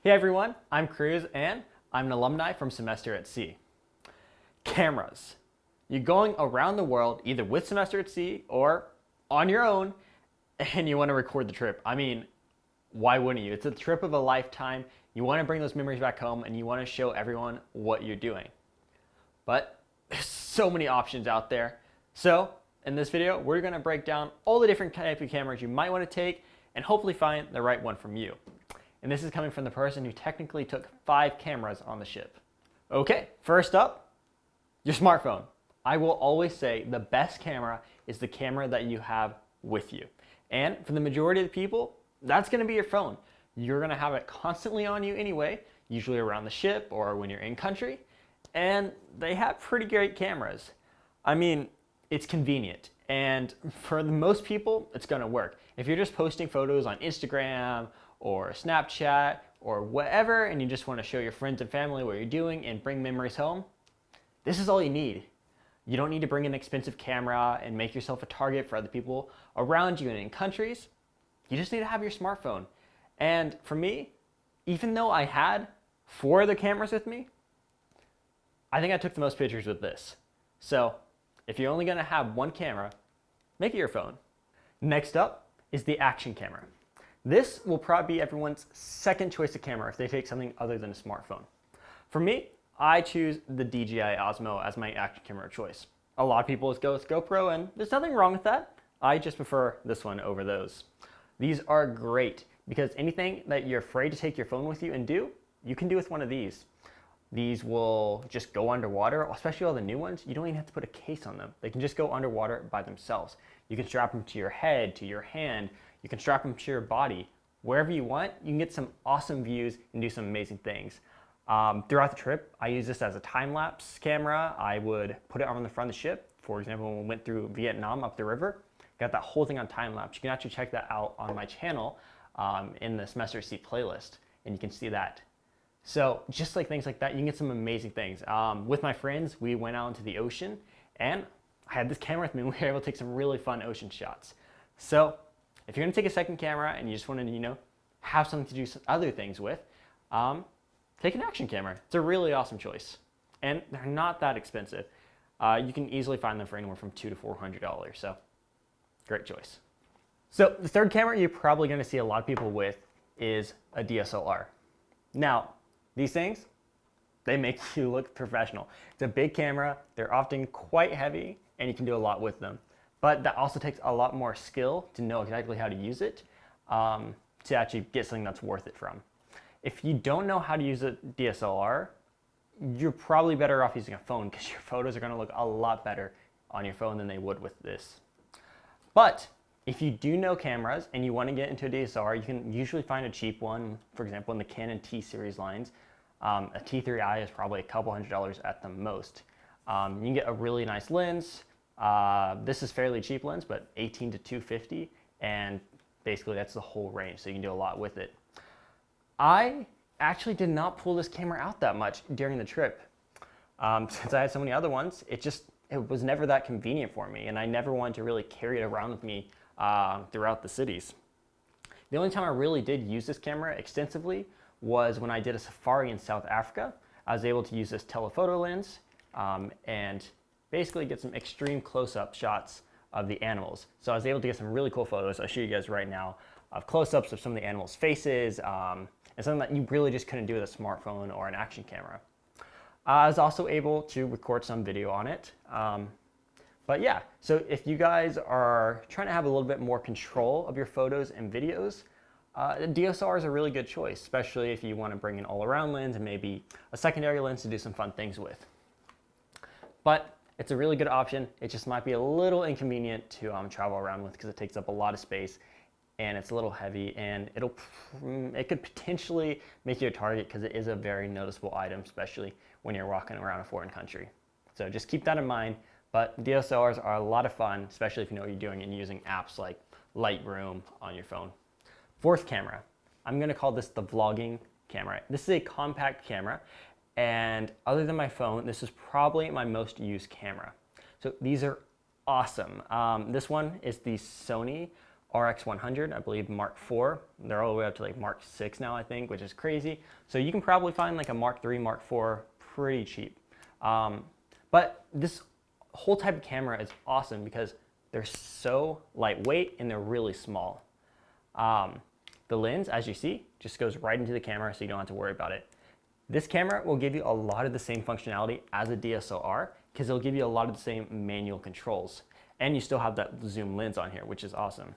Hey everyone, I'm Cruzen and I'm an alumni from Semester at Sea. Cameras. You're going around the world either with Semester at Sea or on your own and you want to record the trip. I mean, why wouldn't you? It's a trip of a lifetime. You want to bring those memories back home and you want to show everyone what you're doing. But there's so many options out there. So in this video, we're going to break down all the different type of cameras you might want to take and hopefully find the right one from you. And this is coming from the person who technically took 5 cameras on the ship. Okay, first up, your smartphone. I will always say the best camera is the camera that you have with you. And for the majority of the people, that's going to be your phone. You're going to have it constantly on you anyway, usually around the ship or when you're in country. And they have pretty great cameras. I mean, it's convenient. And for the most people, it's going to work. If you're just posting photos on Instagram or Snapchat or whatever, and you just want to show your friends and family what you're doing and bring memories home, this is all you need. You don't need to bring an expensive camera and make yourself a target for other people around you and in countries. You just need to have your smartphone. And for me, even though I had 4 other cameras with me, I think I took the most pictures with this. So if you're only going to have one camera, make it your phone. Next up is the action camera. This will probably be everyone's second choice of camera if they take something other than a smartphone. For me, I choose the DJI Osmo as my action camera choice. A lot of people go with GoPro, and there's nothing wrong with that. I just prefer this one over those. These are great because anything that you're afraid to take your phone with you and do, you can do with one of these. These will just go underwater, especially all the new ones. You don't even have to put a case on them. They can just go underwater by themselves. You can strap them to your head, to your hand. You can strap them to your body. Wherever you want, you can get some awesome views and do some amazing things. Throughout the trip, I use this as a time-lapse camera. I would put it on the front of the ship. For example, when we went through Vietnam up the river, got that whole thing on time-lapse. You can actually check that out on my channel in the Semester C playlist, and you can see that. So just like things like that, you can get some amazing things. With my friends, we went out into the ocean, and I had this camera with me, and we were able to take some really fun ocean shots. So if you're going to take a second camera and you just want to, have something to do some other things with, take an action camera. It's a really awesome choice, and they're not that expensive. You can easily find them for anywhere from $200 to $400. So great choice. So the third camera you're probably going to see a lot of people with is a DSLR. Now, these things, they make you look professional. It's a big camera. They're often quite heavy, and you can do a lot with them. But that also takes a lot more skill to know exactly how to use it to actually get something that's worth it from. If you don't know how to use a DSLR, you're probably better off using a phone because your photos are going to look a lot better on your phone than they would with this. But if you do know cameras and you want to get into a DSLR, you can usually find a cheap one. For example, in the Canon T series lines, a T3i is probably a couple $100s at the most. You can get a really nice lens. This is fairly cheap lens, but 18 to 250, and basically that's the whole range, so you can do a lot with it. I actually did not pull this camera out that much during the trip. Since I had so many other ones, it was never that convenient for me, and I never wanted to really carry it around with me throughout the cities. The only time I really did use this camera extensively was when I did a safari in South Africa. I was able to use this telephoto lens and basically get some extreme close-up shots of the animals. So I was able to get some really cool photos. I'll show you guys right now of close-ups of some of the animals' faces and something that you really just couldn't do with a smartphone or an action camera. I was also able to record some video on it. But yeah, so if you guys are trying to have a little bit more control of your photos and videos, the DSLR is a really good choice, especially if you want to bring an all-around lens and maybe a secondary lens to do some fun things with. But it's a really good option. It just might be a little inconvenient to travel around with because it takes up a lot of space and it's a little heavy, and it could potentially make you a target because it is a very noticeable item, especially when you're walking around a foreign country. So just keep that in mind. But DSLRs are a lot of fun, especially if you know what you're doing and using apps like Lightroom on your phone. Fourth camera, I'm going to call this the vlogging camera. This is a compact camera, and other than my phone, this is probably my most used camera. So these are awesome. This one is the Sony RX100, I believe Mark IV. They're all the way up to like Mark VI now, I think, which is crazy. So you can probably find like a Mark III, Mark IV pretty cheap. But this whole type of camera is awesome because they're so lightweight and they're really small. The lens, as you see, just goes right into the camera, so you don't have to worry about it. This camera will give you a lot of the same functionality as a DSLR because it'll give you a lot of the same manual controls. And you still have that zoom lens on here, which is awesome.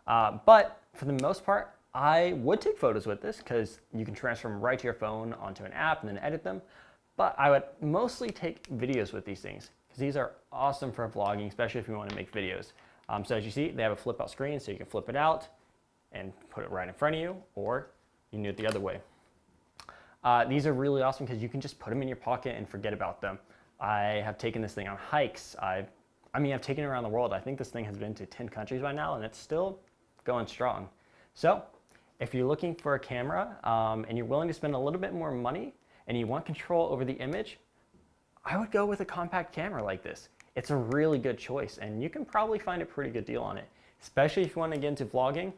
But for the most part, I would take photos with this because you can transfer them right to your phone onto an app and then edit them. But I would mostly take videos with these things because these are awesome for vlogging, especially if you want to make videos. So as you see, they have a flip out screen, so you can flip it out and put it right in front of you, or you can do it the other way. These are really awesome because you can just put them in your pocket and forget about them. I have taken this thing on hikes. I've taken it around the world. I think this thing has been to 10 countries by now, and it's still going strong. So if you're looking for a camera and you're willing to spend a little bit more money and you want control over the image, I would go with a compact camera like this. It's a really good choice, and you can probably find a pretty good deal on it, especially if you want to get into vlogging.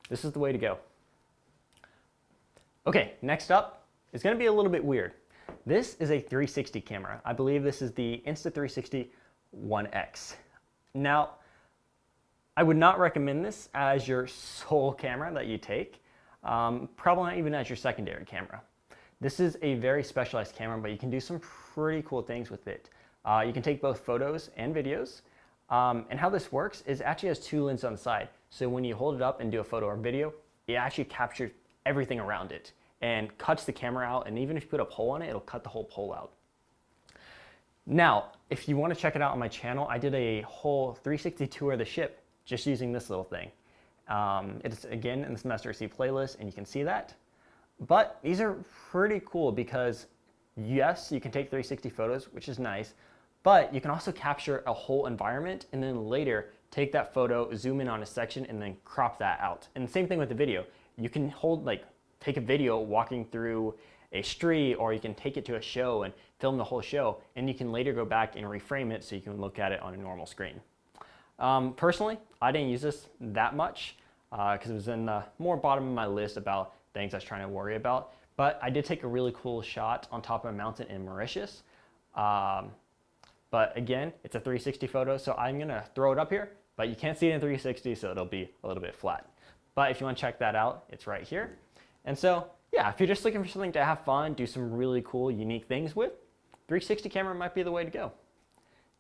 This is the way to go. Okay, next up is going to be a little bit weird. This is a 360 camera. I believe this is the Insta360 1X. Now, I would not recommend this as your sole camera that you take, probably not even as your secondary camera. This is a very specialized camera, but you can do some pretty cool things with it. You can take both photos and videos. And how this works is it actually has two lenses on the side. So when you hold it up and do a photo or video, it actually captures everything around it and cuts the camera out. And even if you put a pole on it, it'll cut the whole pole out. Now, if you want to check it out on my channel, I did a whole 360 tour of the ship just using this little thing. It's again in the Semester at Sea playlist, and you can see that. But these are pretty cool because yes, you can take 360 photos, which is nice, but you can also capture a whole environment and then later take that photo, zoom in on a section, and then crop that out. And the same thing with the video. You can take a video walking through a street, or you can take it to a show and film the whole show, and you can later go back and reframe it so you can look at it on a normal screen. Personally, I didn't use this that much because it was in the more bottom of my list about things I was trying to worry about. But I did take a really cool shot on top of a mountain in Mauritius. But again, it's a 360 photo, so I'm gonna throw it up here, but you can't see it in 360, so it'll be a little bit flat. But if you wanna check that out, it's right here. And so, yeah, if you're just looking for something to have fun, do some really cool, unique things with, 360 camera might be the way to go.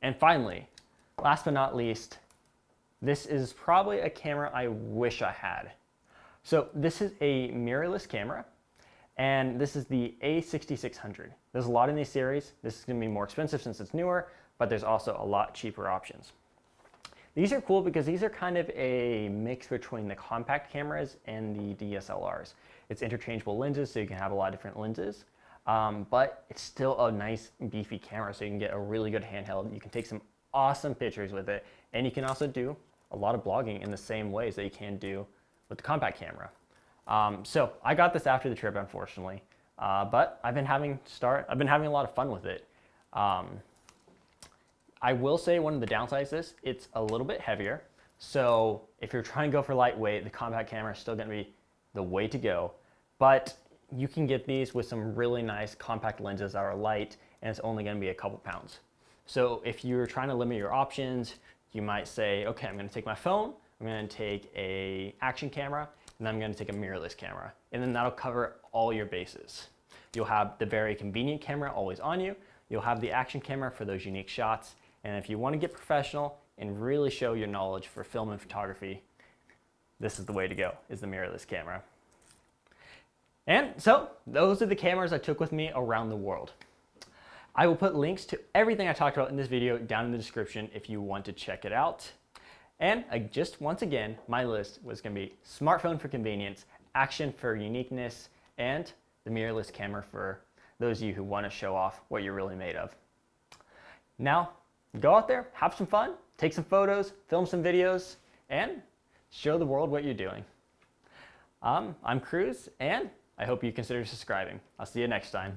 And finally, last but not least, this is probably a camera I wish I had. So this is a mirrorless camera, and this is the A6600. There's a lot in this series. This is gonna be more expensive since it's newer, but there's also a lot cheaper options. These are cool because these are kind of a mix between the compact cameras and the DSLRs. It's interchangeable lenses, so you can have a lot of different lenses, but it's still a nice beefy camera, so you can get a really good handheld. You can take some awesome pictures with it, and you can also do a lot of blogging in the same ways that you can do with the compact camera. So I got this after the trip, unfortunately, but I've been having a lot of fun with it. I will say one of the downsides of this, it's a little bit heavier. So if you're trying to go for lightweight, the compact camera is still going to be the way to go. But you can get these with some really nice compact lenses that are light, and it's only going to be a couple pounds. So if you're trying to limit your options, you might say, okay, I'm going to take my phone, I'm going to take an action camera, and then I'm going to take a mirrorless camera. And then that'll cover all your bases. You'll have the very convenient camera always on you. You'll have the action camera for those unique shots. And if you want to get professional and really show your knowledge for film and photography, this is the way to go, is the mirrorless camera. And so those are the cameras I took with me around the world. I will put links to everything I talked about in this video down in the description if you want to check it out. And just once again, my list was going to be smartphone for convenience, action for uniqueness, and the mirrorless camera for those of you who want to show off what you're really made of. Now, go out there, have some fun, take some photos, film some videos, and show the world what you're doing. I'm Cruz, and I hope you consider subscribing. I'll see you next time.